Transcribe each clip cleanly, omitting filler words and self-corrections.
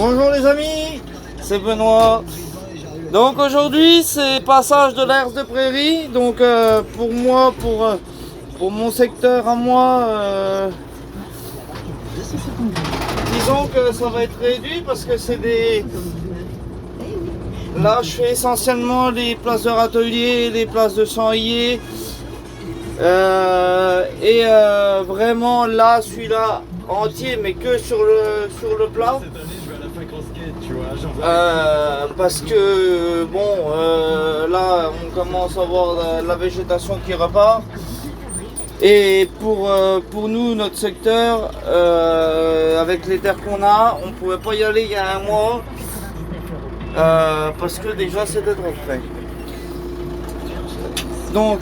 Bonjour les amis, c'est Benoît. Donc aujourd'hui c'est passage de l'Herse de Prairie. Donc pour moi, pour mon secteur à moi, disons que ça va être réduit parce que c'est des... Là je fais essentiellement les places de râtelier, les places de sanglier. Vraiment là celui-là entier mais que sur le plat. Parce que bon là on commence à voir la végétation qui repart et pour nous notre secteur avec les terres qu'on a, on pouvait pas y aller il y a un mois parce que déjà c'était trop frais. Donc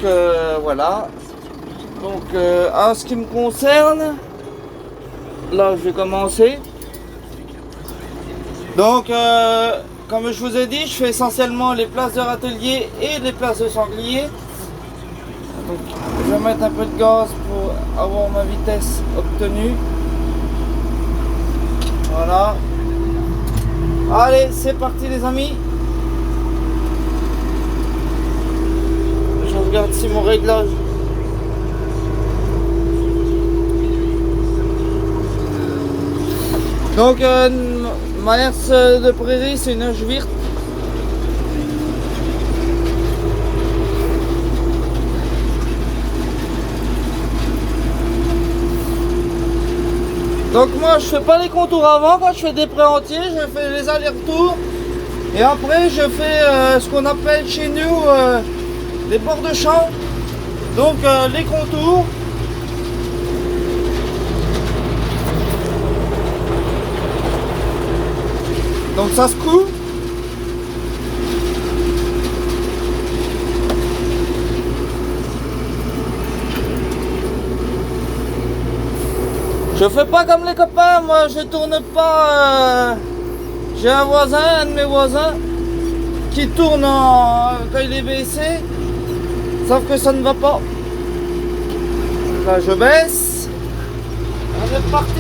voilà. Donc en ce qui me concerne, là je vais commencer. Donc comme je vous ai dit, je fais essentiellement les places de râtelier et les places de sanglier. Donc je vais mettre un peu de gaz pour avoir ma vitesse obtenue. Voilà. Allez, c'est parti les amis. Je regarde si mon réglage. Donc ma herse de prairie c'est une Schwirth. Donc moi je fais pas les contours avant, quand je fais des prés entiers, je fais les allers-retours et après je fais ce qu'on appelle chez nous les bords de champ. Donc les contours. Donc ça se coud. Je fais pas comme les copains, moi je tourne pas. J'ai un voisin, un de mes voisins, qui tourne quand il est baissé, sauf que ça ne va pas. Là je baisse. On est parti.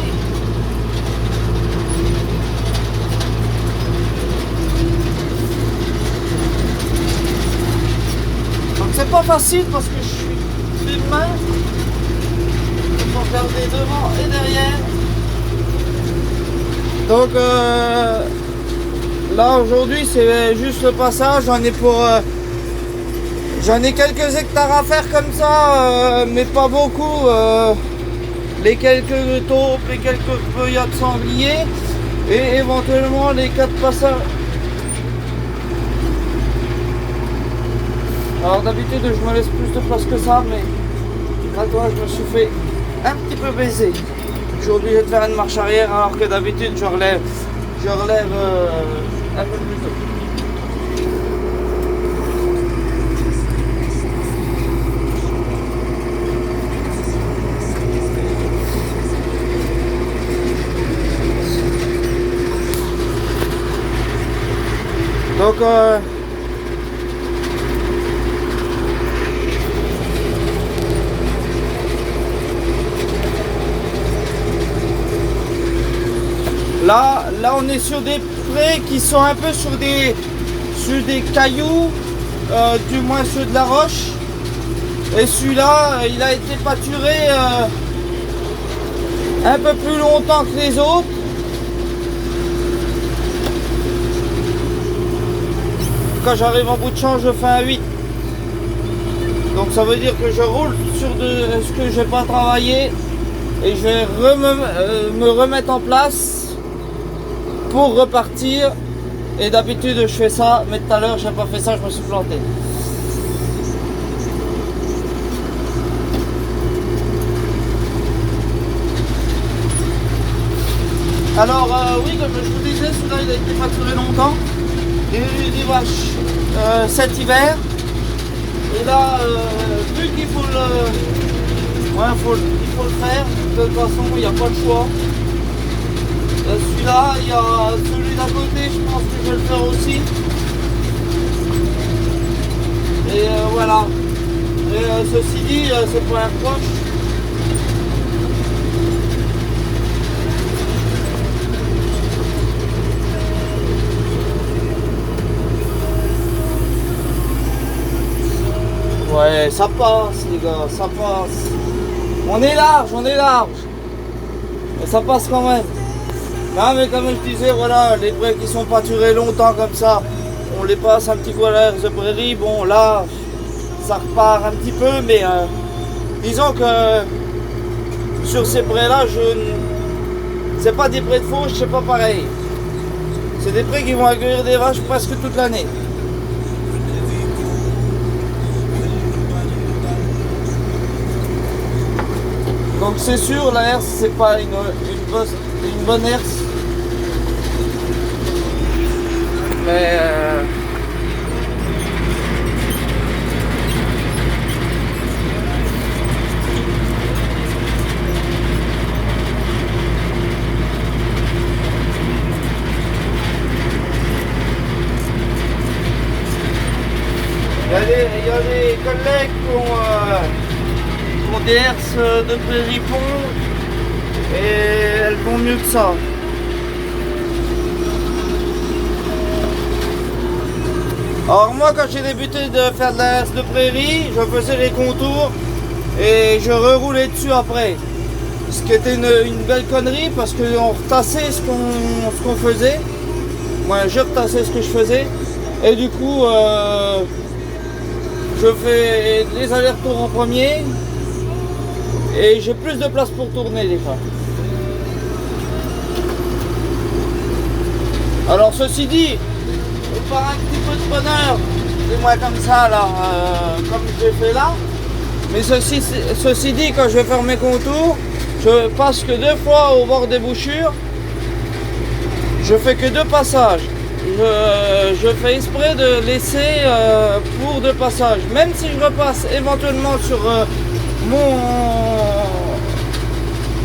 C'est pas facile parce que je suis d'une main. Il faut regarder devant et derrière. Donc là aujourd'hui c'est juste le passage. J'en ai quelques hectares à faire comme ça, mais pas beaucoup. Les quelques taupes, les quelques feuillades de sanglier et éventuellement les 4 passages. Alors d'habitude je me laisse plus de place que ça, mais là toi je me suis fait un petit peu baiser. Je suis obligé de faire une marche arrière alors que d'habitude je relève un peu plus tôt. Donc Là on est sur des prés qui sont un peu sur des cailloux, du moins sur de la roche. Et celui-là, il a été pâturé un peu plus longtemps que les autres. Quand j'arrive en bout de champ, je fais un 8. Donc ça veut dire que je roule sur ce que j'ai pas travaillé et je vais me remettre en place pour repartir. Et d'habitude je fais ça, mais tout à l'heure j'ai pas fait ça, je me suis planté. Alors oui, comme je vous disais, celui-là il a été pâturé longtemps. Il y a eu des vaches cet hiver. Et là, vu qu'il faut il faut le faire, de toute façon il n'y a pas de choix. Celui-là, il y a celui d'à côté, je pense que je vais le faire aussi. Et voilà. Et ceci dit, c'est pour un proche. Ouais, ça passe les gars, ça passe. On est large, on est large. Mais ça passe quand même. Non mais comme je disais, voilà, les prairies qui sont pâturées longtemps comme ça, on les passe un petit coup à l'air de prairie. Bon là, ça repart un petit peu, mais disons que sur ces prés là, c'est pas des prés de fauche, c'est pas pareil. C'est des prés qui vont accueillir des vaches presque toute l'année. Donc c'est sûr, la herse c'est pas une bonne herse. Mais il y a des collègues qui ont des herses de prairie pont et elles vont mieux que ça. Alors moi quand j'ai débuté de faire de la herse de prairie, je faisais les contours et je reroulais dessus après. Ce qui était une belle connerie parce qu'on retassait ce qu'on faisait. Moi je retassais ce que je faisais et du coup je fais les allers-retours en premier et j'ai plus de place pour tourner des fois. Alors ceci dit, par un petit peu de bonheur, c'est moi comme ça là, comme j'ai fait là. Mais ceci dit, quand je vais faire mes contours, je passe que 2 fois au bord des bouchures. Je fais que 2 passages. Je fais exprès de laisser pour 2 passages. Même si je repasse éventuellement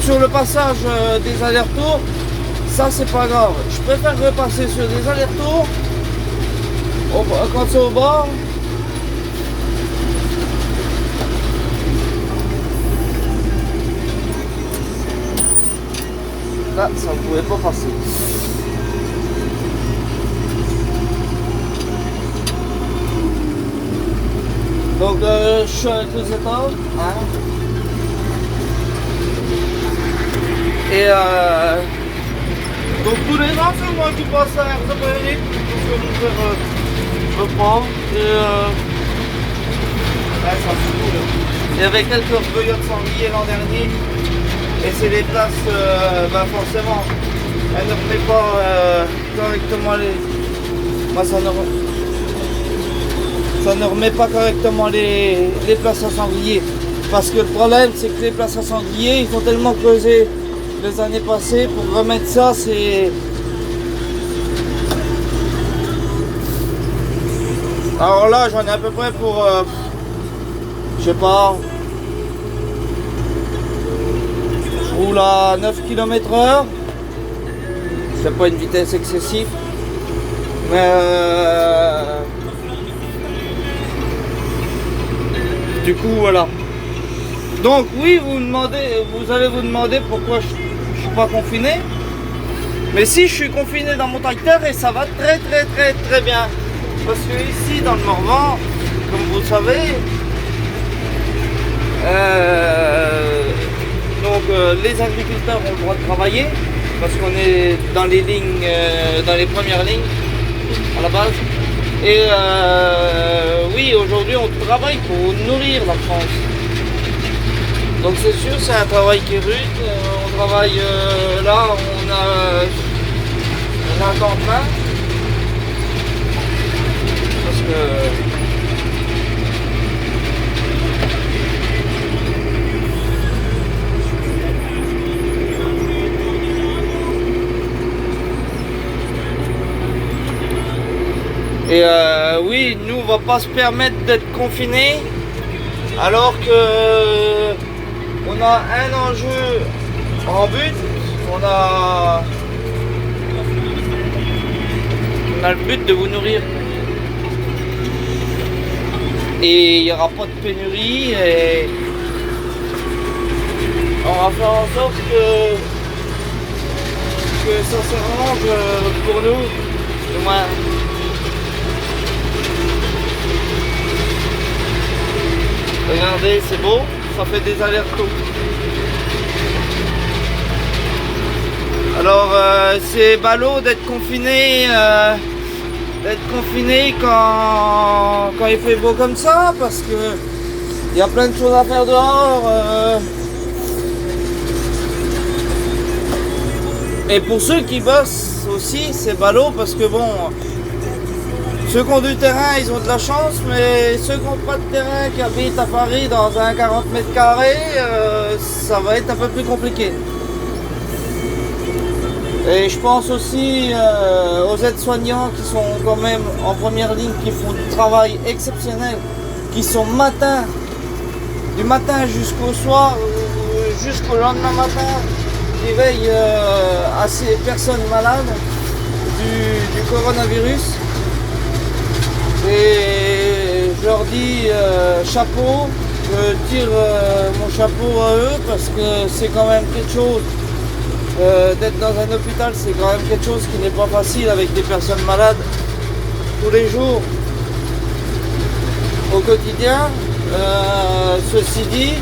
sur le passage des allers-retours, ça c'est pas grave. Je préfère repasser sur des allers-retours quand c'est au bord. Là, ça ne pouvait pas passer. Donc, je suis avec les étages. Hein. Et donc, tous les ans, c'est moi qui passe à RZPR. Parce que je prends. Et ouais, ça fout tout, là. Il y avait quelques recueillots de sangliers l'an dernier. Et c'est les places, ben forcément, elle ne remet pas correctement les... Moi, ça ne remet pas correctement les places à sanglier. Parce que le problème, c'est que les places à sanglier, ils sont tellement creusés les années passées. Pour remettre ça, c'est... Alors là, j'en ai à peu près pour... je sais pas... Je roule à 9 km/h. C'est pas une vitesse excessive. Mais du coup voilà. Donc oui, vous allez vous demander pourquoi je suis pas confiné. Mais si, je suis confiné dans mon tracteur et ça va très bien. Parce que ici dans le Morvan, comme vous le savez, donc les agriculteurs ont le droit de travailler parce qu'on est dans les lignes, dans les premières lignes à la base. Et oui, aujourd'hui on travaille pour nourrir la France. Donc c'est sûr, c'est un travail qui est rude. On travaille là, on a un temps plein. Parce que et oui, nous on va pas se permettre d'être confinés alors que on a un enjeu en but, on a le but de vous nourrir. Et il n'y aura pas de pénurie et on va faire en sorte que ça s'arrange pour nous, du moins. Regardez, c'est beau, ça fait des allers-retours. Alors c'est ballot d'être confiné quand il fait beau comme ça, parce que il y a plein de choses à faire dehors. Et pour ceux qui bossent aussi, c'est ballot parce que bon, ceux qui ont du terrain, ils ont de la chance, mais ceux qui n'ont pas de terrain, qui habitent à Paris dans un 40 mètres carrés, ça va être un peu plus compliqué. Et je pense aussi aux aides-soignants qui sont quand même en première ligne, qui font du travail exceptionnel, qui sont du matin jusqu'au soir, jusqu'au lendemain matin, qui veillent à ces personnes malades du coronavirus. Et je leur dis chapeau, je tire mon chapeau à eux parce que c'est quand même quelque chose. D'être dans un hôpital, c'est quand même quelque chose qui n'est pas facile avec des personnes malades tous les jours au quotidien. Ceci dit,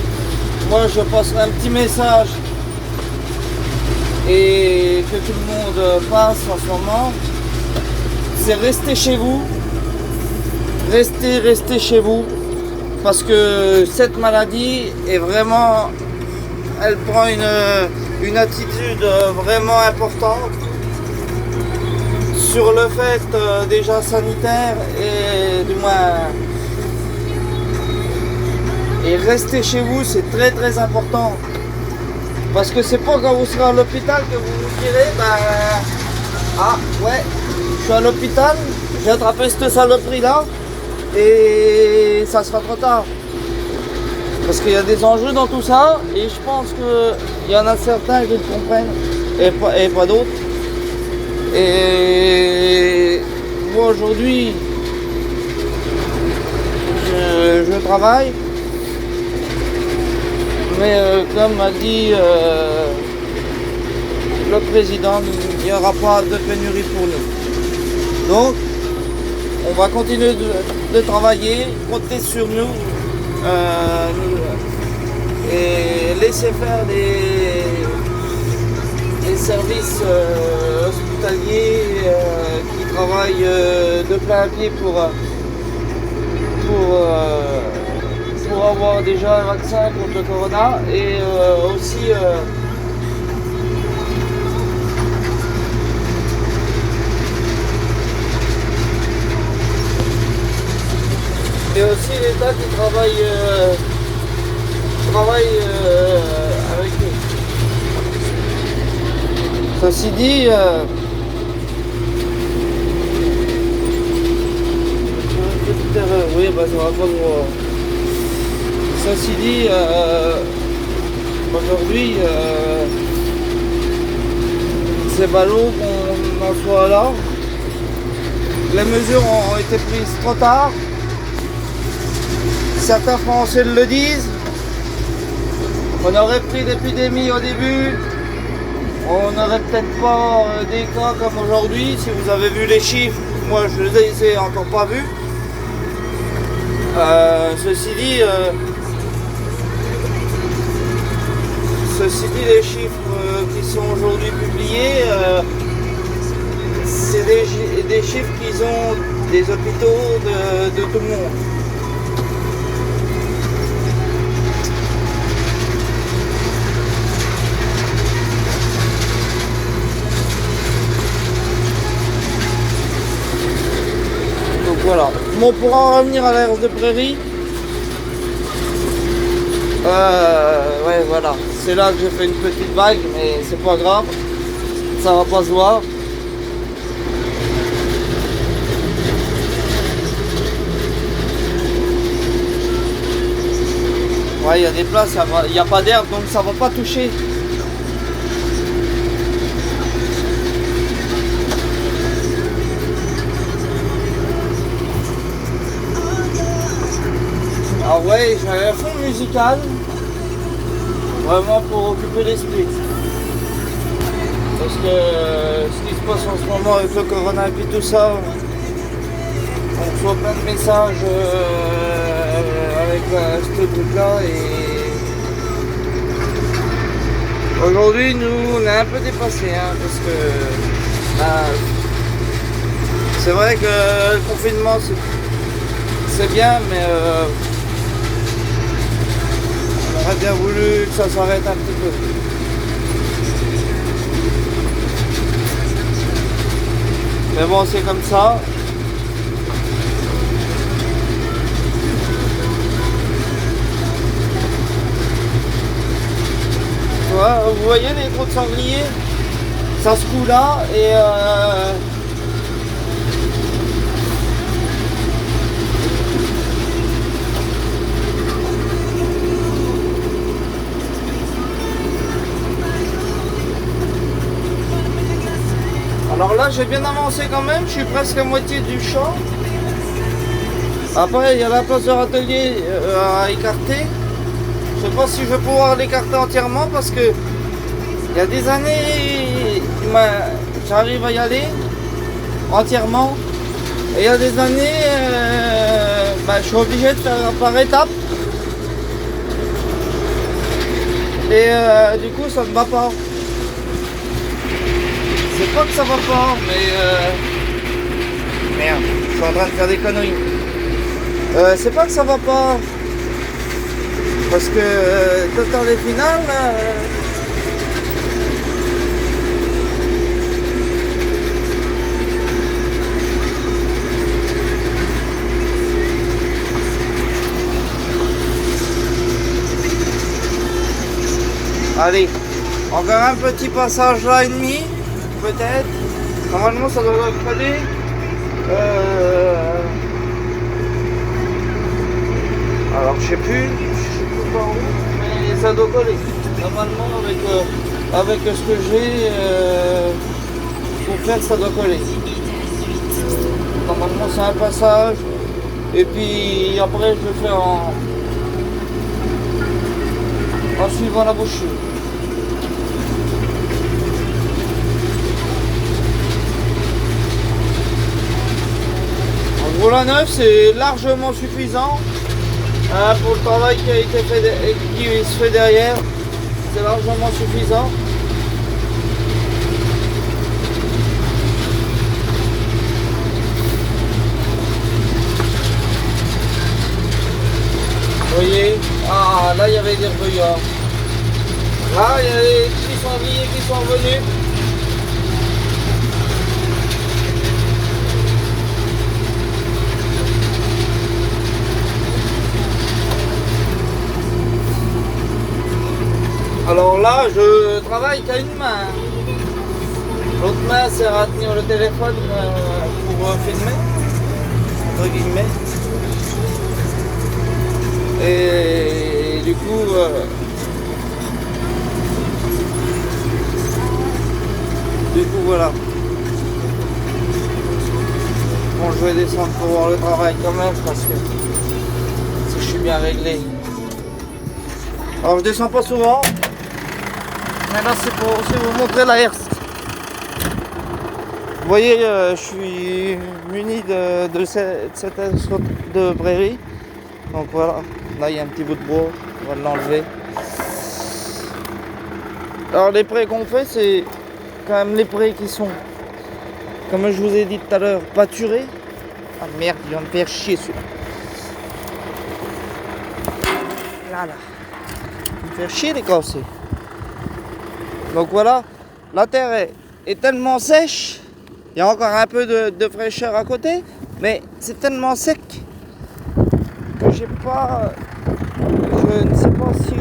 moi je passerai un petit message et que tout le monde passe en ce moment, c'est rester chez vous, restez chez vous, parce que cette maladie est vraiment, elle prend une attitude vraiment importante sur le fait déjà sanitaire et du moins. Et rester chez vous, c'est très très important. Parce que c'est pas quand vous serez à l'hôpital que vous vous direz, ah ouais, je suis à l'hôpital, j'ai attrapé cette saloperie là, et ça sera trop tard. Parce qu'il y a des enjeux dans tout ça, et je pense qu'il y en a certains qui le comprennent, et pas d'autres. Et moi aujourd'hui, je travaille. Mais comme a dit le président, il n'y aura pas de pénurie pour nous. Donc, on va continuer de travailler, compter sur nous et laisser faire les services hospitaliers qui travaillent de plein pied pour avoir déjà un vaccin contre le corona et aussi l'État qui travaille avec nous. Ceci dit, petite erreur, oui, ça va pas voir. Ceci dit, aujourd'hui, c'est ballot qu'on en soit là. Les mesures ont été prises trop tard. Certains Français le disent. On aurait pris l'épidémie au début. On n'aurait peut-être pas des cas comme aujourd'hui. Si vous avez vu les chiffres, moi je les ai encore pas vus. Ceci dit, les chiffres qui sont aujourd'hui publiés, c'est des chiffres qu'ils ont des hôpitaux de tout le monde. Donc voilà. Bon, pour en revenir à l'Air de Prairie, ouais, voilà. C'est là que j'ai fait une petite vague, mais c'est pas grave, ça va pas se voir. Ouais, il y a des places, il n'y a pas d'herbe, donc ça va pas toucher. Alors ouais, j'avais un fond musical. Vraiment pour occuper l'esprit. Parce que ce qui se passe en ce moment avec le corona et puis tout ça, on reçoit plein de messages avec avec ce truc-là. Et aujourd'hui, nous, on est un peu dépassés, hein, parce que c'est vrai que le confinement, c'est bien, mais on aurait bien voulu que ça s'arrête un petit peu. Mais bon, c'est comme ça. Ouais, vous voyez les trous de sanglier, ça se coule là et alors là j'ai bien avancé quand même, je suis presque à moitié du champ. Après il y a la place de râtelier à écarter. Je sais pas si je vais pouvoir l'écarter entièrement parce que il y a des années j'arrive à y aller entièrement et il y a des années je suis obligé de faire par étapes et du coup ça ne va pas. C'est pas que ça va pas, mais merde, je suis en train de faire des conneries. C'est pas que ça va pas, parce que total et final, allez, encore un petit passage là et demi. Peut-être. Normalement ça doit coller. Alors je sais plus par où, mais ça doit coller. Normalement avec ce que j'ai pour faire, ça doit coller. Normalement c'est un passage. Et puis après je le fais en suivant la bouchure. Pour la neuve, c'est largement suffisant pour le travail qui a été fait et qui se fait derrière. C'est largement suffisant. Vous voyez, ah là il y avait des recueillards. Là il y a des petits sangliers qui sont venus. Alors là, je travaille qu'à une main. L'autre main sert à tenir le téléphone pour filmer, entre guillemets. Et du coup, voilà. Bon, je vais descendre pour voir le travail quand même parce que je suis bien réglé. Alors je descends pas souvent. Mais là c'est pour aussi vous montrer la herse. Vous voyez, je suis muni de cette herse de prairie. Donc voilà, là il y a un petit bout de bois, on va l'enlever. Alors les prés qu'on fait, c'est quand même les prés qui sont, comme je vous ai dit tout à l'heure, pâturés. Ah merde, il va me faire chier celui-là. Là. Il va me faire chier les casser. Donc voilà, la terre est tellement sèche, il y a encore un peu de fraîcheur à côté, mais c'est tellement sec que je ne sais pas si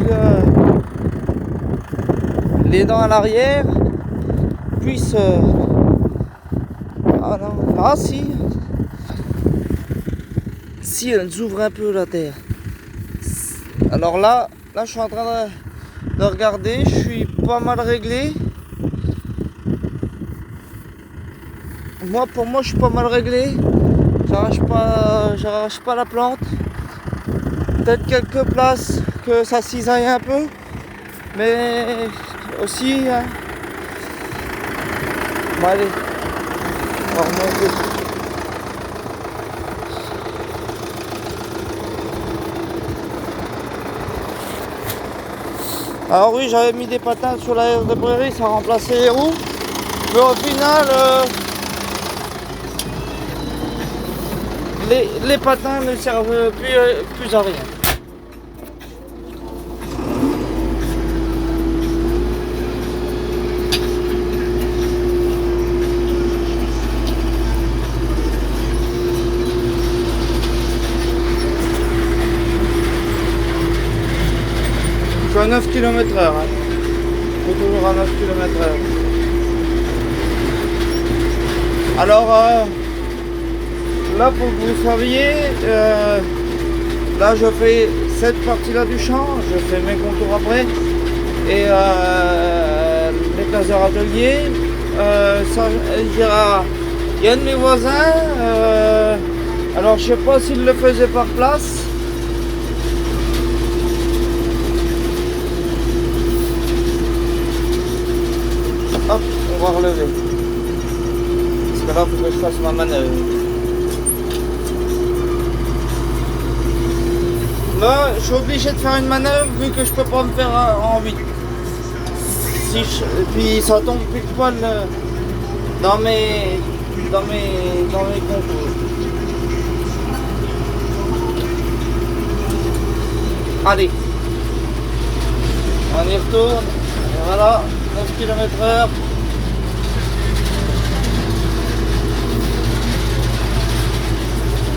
les dents à l'arrière puissent... ah non, ah si elle s'ouvre un peu la terre. Alors là je suis en train de regarder, je suis pas mal réglé. Pour moi je suis pas mal réglé. J'arrache pas la plante. Peut-être quelques places que ça cisaille un peu, mais aussi hein. Bon allez, on va remonter. Alors oui, j'avais mis des patins sur l'aire de prairie, ça remplaçait les roues. Mais au final, les patins ne servent plus à rien. Je suis à 9 km/h. Hein. Je suis toujours à 9 km/h. Alors, là, pour que vous saviez, là, je fais cette partie-là du champ. Je fais mes contours après. Et les classes atelier. Ça, il y a un de mes voisins. Alors, je sais pas s'il le faisait par place. Hop, on va relever. Parce que là, il faut que je fasse ma manœuvre. Là, je suis obligé de faire une manœuvre vu que je peux pas me faire en 8. Et puis ça tombe pile poil dans mes concours. Allez, on y retourne. Et voilà. 9 km/h.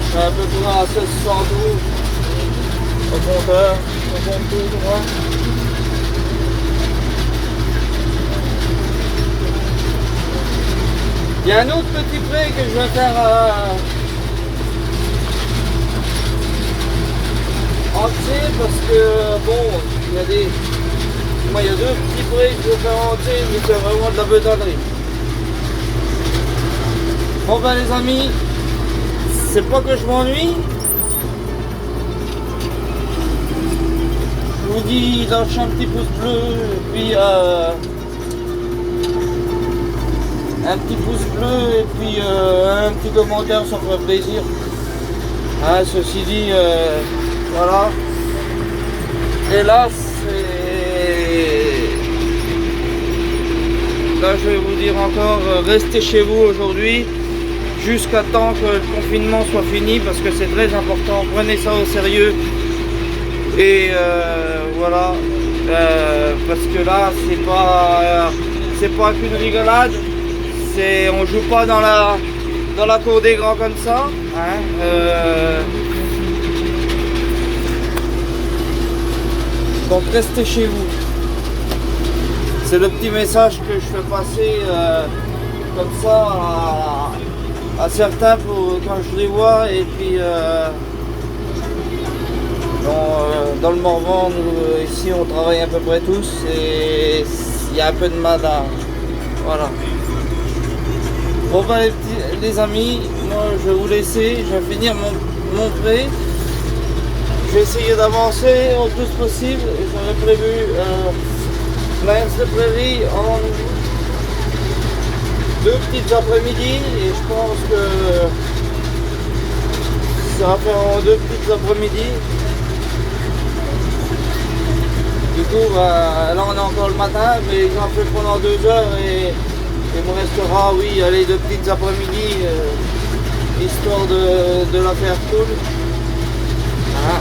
Je suis à peu près à 1672 au compteur, au compteur droit. Il y a un autre petit pré que je vais faire entier parce que bon, il y a des. Moi, il y a deux petits prés que je vais faire entier, mais c'est vraiment de la bétonnerie. Bon ben les amis, c'est pas que je m'ennuie. Je vous dis, lâchez un petit pouce bleu, et puis un petit pouce bleu, et puis un petit commentaire, ça ferait plaisir. Hein, ceci dit, voilà. Et là, là, je vais vous dire encore, restez chez vous aujourd'hui jusqu'à temps que le confinement soit fini parce que c'est très important. Prenez ça au sérieux et voilà, parce que là, c'est pas qu'une rigolade. On joue pas dans la cour des grands comme ça. Hein, donc restez chez vous. C'est le petit message que je fais passer comme ça à certains quand je les vois. Et puis dans le Morvan, ici on travaille à peu près tous et il y a un peu de mal à... Voilà. Bon ben les amis, moi je vais vous laisser, je vais finir mon pré. Je vais essayer d'avancer au plus possible. J'avais prévu la herse de prairie en 2 petites après-midi et je pense que ça va faire en 2 petites après-midi. Du coup, là on est encore le matin, mais j'en fais pendant 2 heures et il me restera, oui, allez, 2 petites après-midi, histoire de la faire cool. Voilà.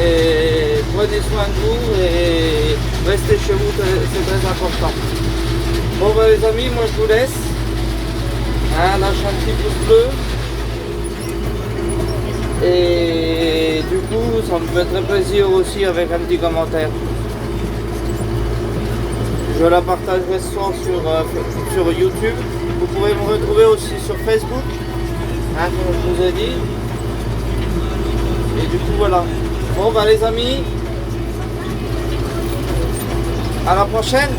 Et prenez soin de vous et restez chez vous, c'est très important. Bon ben les amis, moi je vous laisse. Hein, lâchez un petit pouce bleu. Et du coup, ça me fait très plaisir aussi avec un petit commentaire. Je la partagerai ce soir sur YouTube. Vous pouvez me retrouver aussi sur Facebook, hein, comme je vous ai dit. Et du coup voilà. Bon bah les amis, à la prochaine.